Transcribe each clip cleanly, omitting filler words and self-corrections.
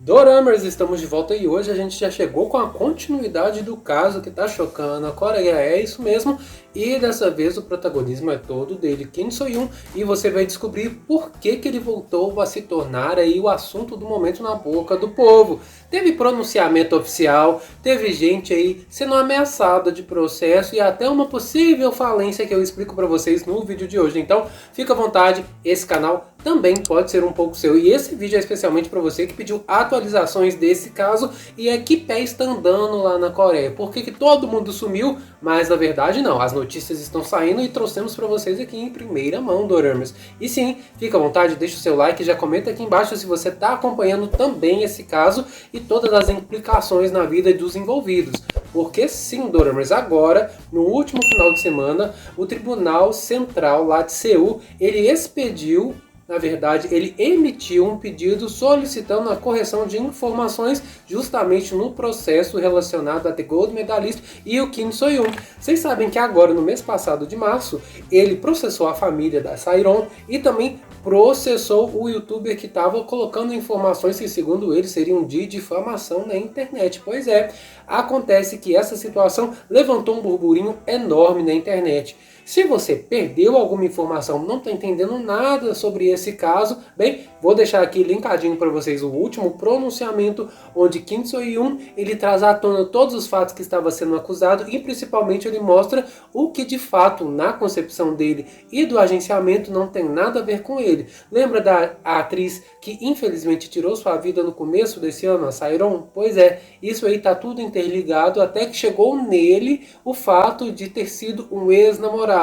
Doramers, estamos de volta e hoje a gente já chegou com a continuidade do caso que tá chocando a Coreia, é isso mesmo, e dessa vez o protagonismo é todo dele, Kim So-yoon, e você vai descobrir por que ele voltou a se tornar aí o assunto do momento na boca do povo. Teve pronunciamento oficial, teve gente aí sendo ameaçada de processo e até uma possível falência que eu explico pra vocês no vídeo de hoje. Então, fica à vontade, esse canal também pode ser um pouco seu. E esse vídeo é especialmente para você que pediu atualizações desse caso e é que pé está andando lá na Coreia. Por que todo mundo sumiu? Mas na verdade não, as notícias estão saindo e trouxemos para vocês aqui em primeira mão, Doramers. E sim, fica à vontade, deixa o seu like, já comenta aqui embaixo se você está acompanhando também esse caso e todas as implicações na vida dos envolvidos. Porque sim, Doramers, agora, no último final de semana, o Tribunal Central lá de Seul, ele expediu, na verdade, ele emitiu um pedido solicitando a correção de informações justamente no processo relacionado a The Gold Medalist e o Kim So-yoon. Vocês sabem que agora, no mês passado de março, ele processou a família da Saeron e também processou o youtuber que estava colocando informações que, segundo ele, seriam de difamação na internet. Pois é, acontece que essa situação levantou um burburinho enorme na internet. Se você perdeu alguma informação, não está entendendo nada sobre esse caso, bem, vou deixar aqui linkadinho para vocês o último pronunciamento, onde Kim So-yoon ele traz à tona todos os fatos que estava sendo acusado e principalmente ele mostra o que de fato, na concepção dele e do agenciamento, não tem nada a ver com ele. Lembra da atriz que infelizmente tirou sua vida no começo desse ano, a Saeron? Pois é, isso aí está tudo interligado até que chegou nele o fato de ter sido um ex-namorado.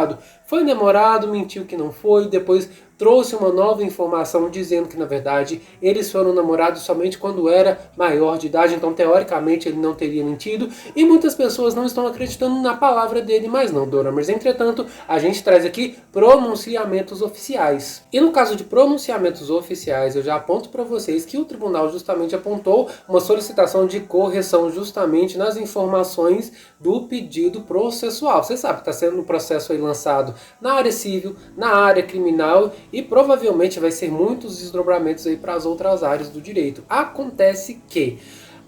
Foi namorado, mentiu que não foi, depois trouxe uma nova informação dizendo que na verdade eles foram namorados somente quando era maior de idade, então teoricamente ele não teria mentido e muitas pessoas não estão acreditando na palavra dele, mas não, Doramers. Entretanto, a gente traz aqui pronunciamentos oficiais. E no caso de pronunciamentos oficiais, eu já aponto para vocês que o tribunal justamente apontou uma solicitação de correção justamente nas informações do pedido processual. Você sabe que está sendo um processo aí lançado na área civil, na área criminal e provavelmente vai ser muitos desdobramentos aí para as outras áreas do direito. Acontece que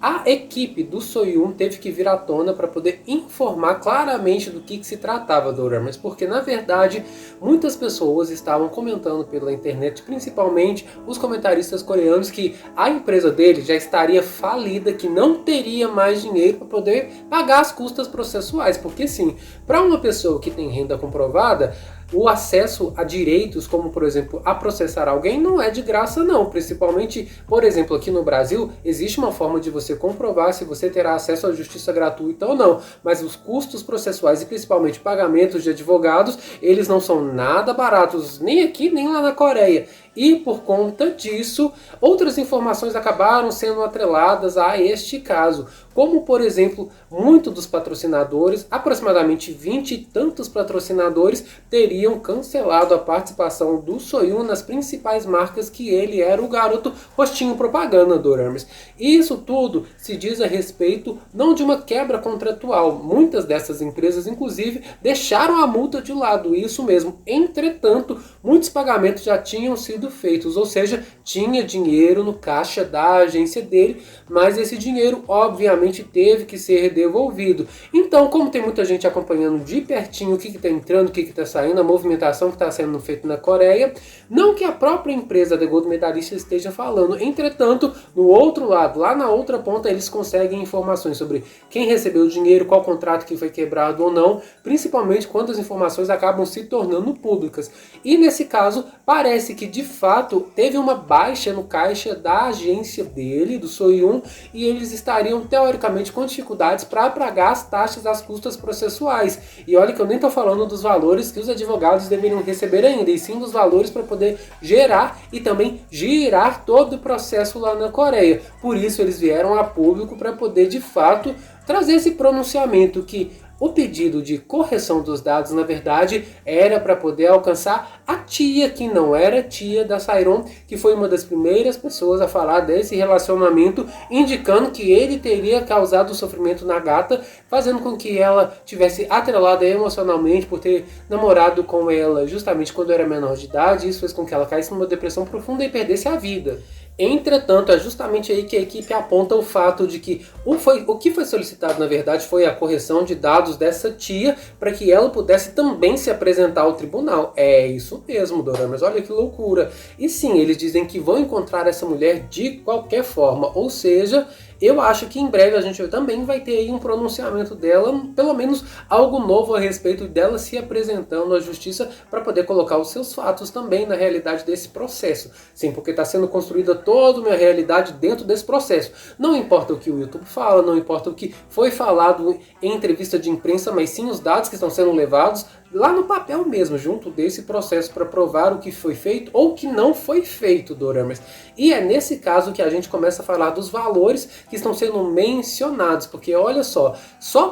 a equipe do So-yoon teve que vir à tona para poder informar claramente do que se tratava, Doramers, porque na verdade muitas pessoas estavam comentando pela internet, principalmente os comentaristas coreanos, que a empresa dele já estaria falida, que não teria mais dinheiro para poder pagar as custas processuais, porque sim, para uma pessoa que tem renda comprovada, o acesso a direitos, como por exemplo a processar alguém, não é de graça não. Principalmente, por exemplo, aqui no Brasil, existe uma forma de você comprovar se você terá acesso à justiça gratuita ou não. Mas os custos processuais e principalmente pagamentos de advogados, eles não são nada baratos, nem aqui nem lá na Coreia. E por conta disso, outras informações acabaram sendo atreladas a este caso. Como, por exemplo, muitos dos patrocinadores, aproximadamente 20 e tantos patrocinadores, teriam cancelado a participação do So-yoon nas principais marcas que ele era o garoto rostinho propaganda, Doramers. E isso tudo se diz a respeito não de uma quebra contratual. Muitas dessas empresas, inclusive, deixaram a multa de lado, isso mesmo. Entretanto, muitos pagamentos já tinham sido feitos, ou seja, tinha dinheiro no caixa da agência dele, mas esse dinheiro obviamente teve que ser devolvido. Então, como tem muita gente acompanhando de pertinho o que está entrando, o que está saindo, a movimentação que está sendo feita na Coreia, não que a própria empresa The Gold Medalist esteja falando, entretanto, no outro lado, lá na outra ponta, eles conseguem informações sobre quem recebeu o dinheiro, qual contrato que foi quebrado ou não, principalmente quando as informações acabam se tornando públicas. E nesse caso, parece que de fato teve uma baixa no caixa da agência dele, do So-yoon, e eles estariam teoricamente com dificuldades para pagar as taxas das custas processuais. E olha que eu nem estou falando dos valores que os advogados deveriam receber ainda, e sim dos valores para poder gerar e também girar todo o processo lá na Coreia. Por isso eles vieram a público para poder de fato trazer esse pronunciamento que o pedido de correção dos dados, na verdade, era para poder alcançar a tia, que não era tia da Saeron, que foi uma das primeiras pessoas a falar desse relacionamento, indicando que ele teria causado sofrimento na gata, fazendo com que ela tivesse atrelada emocionalmente por ter namorado com ela justamente quando era menor de idade. Isso fez com que ela caísse numa depressão profunda e perdesse a vida. Entretanto, é justamente aí que a equipe aponta o fato de que o que foi solicitado, na verdade, foi a correção de dados dessa tia para que ela pudesse também se apresentar ao tribunal. É isso mesmo, Doramas, olha que loucura. E sim, eles dizem que vão encontrar essa mulher de qualquer forma, ou seja, eu acho que em breve a gente também vai ter aí um pronunciamento dela, pelo menos algo novo a respeito dela se apresentando à justiça para poder colocar os seus fatos também na realidade desse processo. Sim, porque está sendo construída toda uma realidade dentro desse processo. Não importa o que o YouTube fala, não importa o que foi falado em entrevista de imprensa, mas sim os dados que estão sendo levados lá no papel mesmo, junto desse processo para provar o que foi feito ou o que não foi feito, Doramas. E é nesse caso que a gente começa a falar dos valores que estão sendo mencionados, porque olha só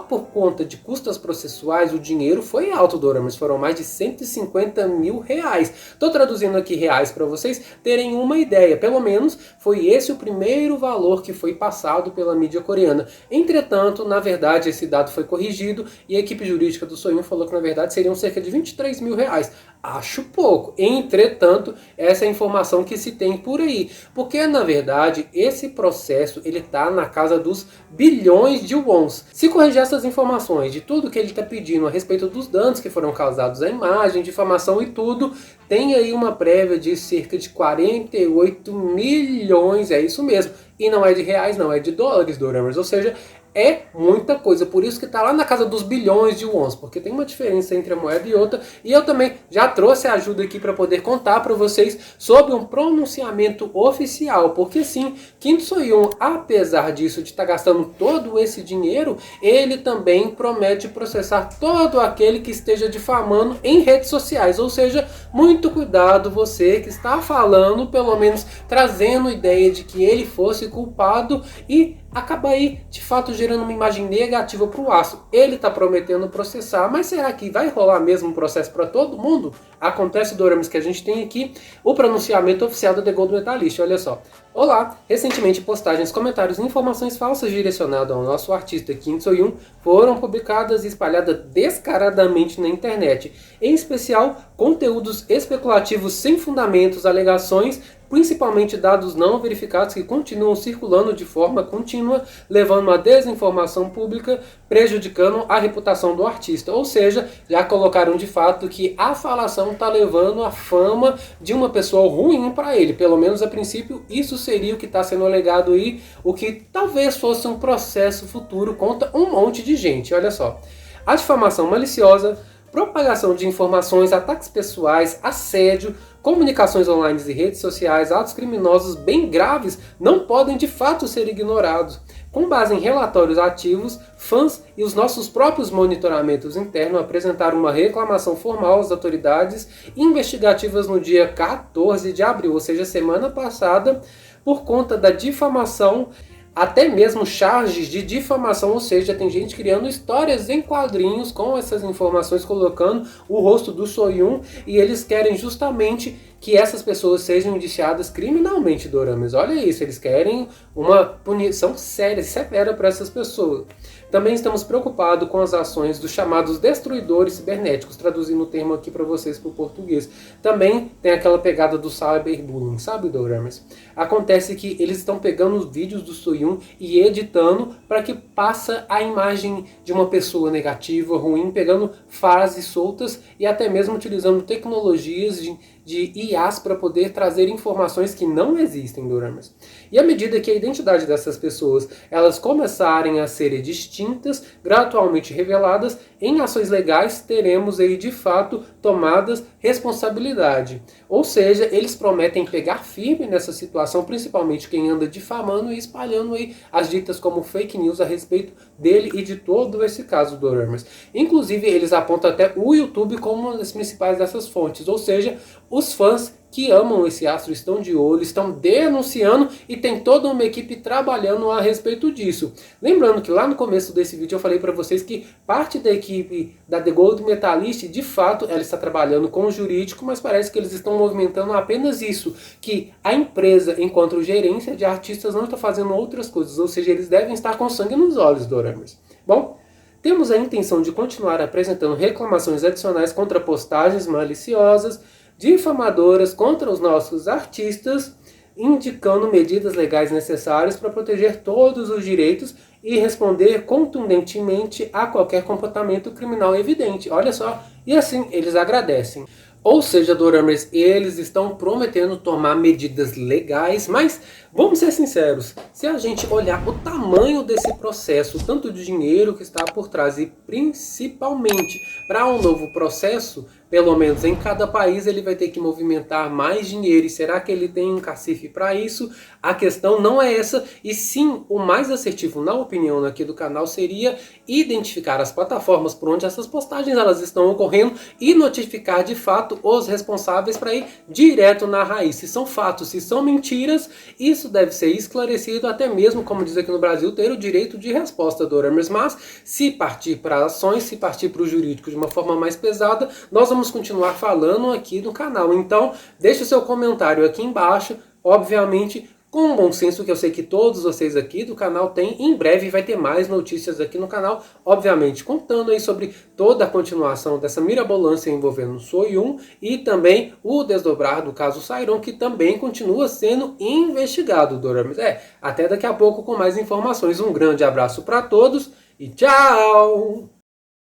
por conta de custas processuais o dinheiro foi alto, Doramas, foram mais de 150 mil reais. Estou traduzindo aqui reais para vocês terem uma ideia, pelo menos foi esse o primeiro valor que foi passado pela mídia coreana. Entretanto, na verdade, esse dado foi corrigido e a equipe jurídica do Soyun falou que na verdade seriam cerca de 23 mil reais. Acho pouco. Entretanto, essa é a informação que se tem por aí. Porque, na verdade, esse processo ele está na casa dos bilhões de wons. Se corrigir essas informações de tudo que ele está pedindo a respeito dos danos que foram causados à imagem, difamação e tudo, tem aí uma prévia de cerca de 48 milhões, é isso mesmo. E não é de reais, não, é de dólares, Doramas. Ou seja, é muita coisa, por isso que está lá na casa dos bilhões de wons, porque tem uma diferença entre a moeda e outra, e eu também já trouxe a ajuda aqui para poder contar para vocês sobre um pronunciamento oficial, porque sim, Kim So-yoon, apesar disso de estar gastando todo esse dinheiro, ele também promete processar todo aquele que esteja difamando em redes sociais, ou seja, muito cuidado você que está falando, pelo menos trazendo ideia de que ele fosse culpado e acaba aí, de fato, gerando uma imagem negativa para o aço. Ele está prometendo processar, mas será que vai rolar mesmo um processo para todo mundo? Acontece, Doramas, que a gente tem aqui o pronunciamento oficial da The Gold Medalist, olha só. Olá! Recentemente, postagens, comentários e informações falsas direcionadas ao nosso artista Kim So-yoon foram publicadas e espalhadas descaradamente na internet. Em especial, conteúdos especulativos sem fundamentos, alegações, principalmente dados não verificados que continuam circulando de forma contínua, levando à desinformação pública, prejudicando a reputação do artista. Ou seja, já colocaram de fato que a falação está levando a fama de uma pessoa ruim para ele. Pelo menos a princípio, isso seria o que está sendo alegado aí, o que talvez fosse um processo futuro contra um monte de gente. Olha só. A difamação maliciosa, propagação de informações, ataques pessoais, assédio, comunicações online e redes sociais, atos criminosos bem graves não podem de fato ser ignorados. Com base em relatórios ativos, fãs e os nossos próprios monitoramentos internos apresentaram uma reclamação formal às autoridades investigativas no dia 14 de abril, ou seja, semana passada, por conta da difamação, até mesmo charges de difamação, ou seja, tem gente criando histórias em quadrinhos com essas informações, colocando o rosto do So-yoon, e eles querem justamente que essas pessoas sejam indiciadas criminalmente, Doramas. Olha isso, eles querem uma punição séria, severa para essas pessoas. Também estamos preocupados com as ações dos chamados destruidores cibernéticos, traduzindo o termo aqui para vocês para o português. Também tem aquela pegada do cyberbullying, sabe, Doramas? Acontece que eles estão pegando os vídeos do So-yoon e editando para que passa a imagem de uma pessoa negativa, ruim, pegando frases soltas e até mesmo utilizando tecnologias de IAs para poder trazer informações que não existem, Doramas. E à medida que a identidade dessas pessoas elas começarem a ser distintas, gradualmente reveladas, em ações legais teremos aí de fato tomadas responsabilidade. Ou seja, eles prometem pegar firme nessa situação, principalmente quem anda difamando e espalhando aí as ditas como fake news a respeito dele e de todo esse caso, Doramas. Inclusive, eles apontam até o YouTube como uma das principais dessas fontes, ou seja, os fãs que amam esse astro estão de olho, estão denunciando e tem toda uma equipe trabalhando a respeito disso. Lembrando que lá no começo desse vídeo eu falei para vocês que parte da equipe da The Gold Medalist, de fato, ela está trabalhando com o jurídico, mas parece que eles estão movimentando apenas isso, que a empresa, enquanto gerência de artistas, não está fazendo outras coisas, ou seja, eles devem estar com sangue nos olhos, Doramas. Bom, temos a intenção de continuar apresentando reclamações adicionais contra postagens maliciosas, difamadoras contra os nossos artistas, indicando medidas legais necessárias para proteger todos os direitos e responder contundentemente a qualquer comportamento criminal evidente. Olha só, e assim eles agradecem. Ou seja, Doraemers, eles estão prometendo tomar medidas legais, mas vamos ser sinceros, se a gente olhar o tamanho desse processo, o tanto de dinheiro que está por trás e principalmente para um novo processo, pelo menos em cada país ele vai ter que movimentar mais dinheiro. E será que ele tem um cacife para isso? A questão não é essa, e sim o mais assertivo, na opinião aqui do canal, seria identificar as plataformas por onde essas postagens elas estão ocorrendo e notificar de fato os responsáveis para ir direto na raiz. Se são fatos, se são mentiras, isso deve ser esclarecido, até mesmo, como diz aqui no Brasil, ter o direito de resposta, Doraemers. Mas se partir para ações, se partir para o jurídico de uma forma mais pesada, nós vamos continuar falando aqui no canal. Então, deixe o seu comentário aqui embaixo, obviamente com bom senso, que eu sei que todos vocês aqui do canal têm. Em breve vai ter mais notícias aqui no canal, obviamente contando aí sobre toda a continuação dessa mirabolância envolvendo o Soyun e também o desdobrar do caso Sairon, que também continua sendo investigado, Doraemers. Até daqui a pouco com mais informações. Um grande abraço para todos e tchau!